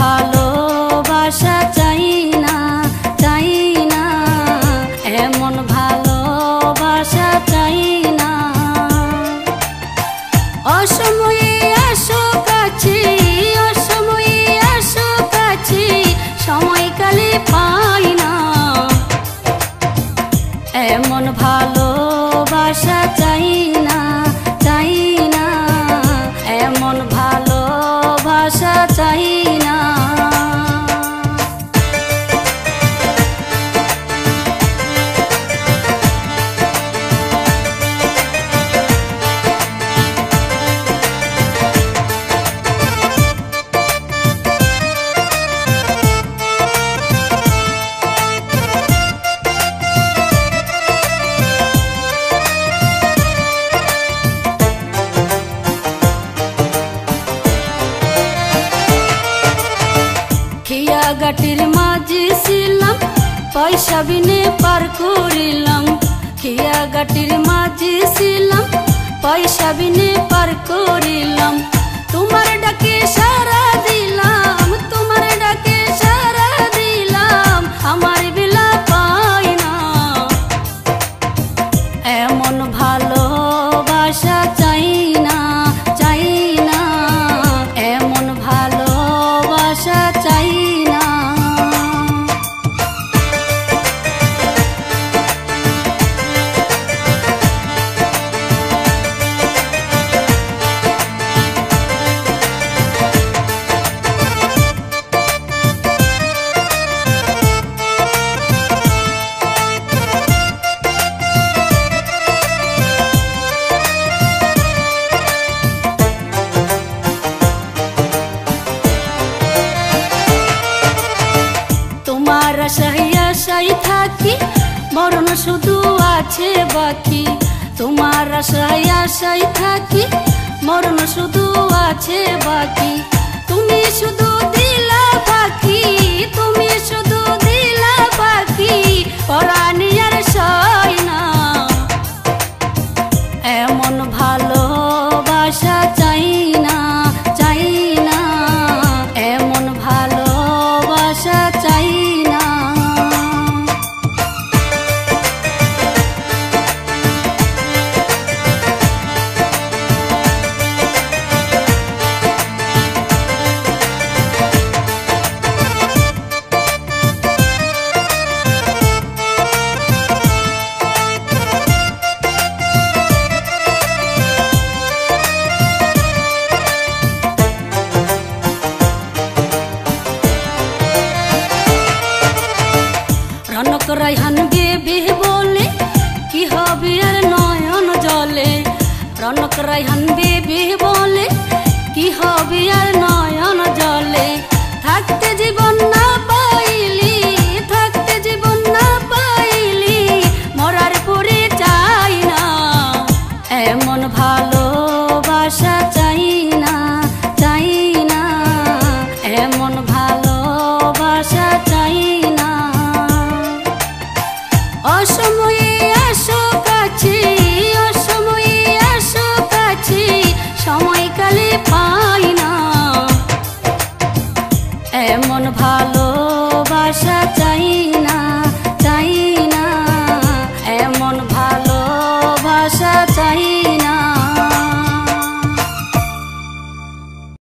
ভালোবাসা চাই না, চাই না, এমন ভালোবাসা চাই না। অসময়ে আসো কাছে, অসময়ে আসো কাছে, সময়কালে পাই না, এমন ভালোবাসা চাই না, চাই না, এমন ভালোবাসা চাই না। খিয়াঘাটির মাঝি ছিলাম, পয়সা বিনে পার করিলাম। খিয়াঘাটির মাঝি ছিলাম, পয়সা বিনে পার করিলাম। তোমার ডাকে সারা দিলাম, তোমার ডাকে সারা দিলাম, আমার বেলা পাই না, এমন ভালোবাসা চাই না, চাই না, এমন ভালোবাসা চাই না। তোমার আশায় আশায় থাকি, মরণ শুধু আছে বাকি। তোমার আশায় আশায় থাকি, মরণ শুধু আছে বাকি। তুমি শুধু দিলা পাখি, তুমি শুধু দিলা পাখি, পরাণী আর সয় না, এমন ভালোবাসা চাই না, চাই না, এমন ভালোবাসা চাই না। রনক রায়হান বেবি বলে কি হবে আর নয়ন জলে। রনক রায়হান বেবি বলে কি হবে আর নয়ন জলে। থাকতে জীবন না পাইলি, থাকতে জীবন না পাইলি, মরার পরে চাই না, এমন ভালোবাসা চাই না, চাই না, এমন ভালোবাসা চাই না।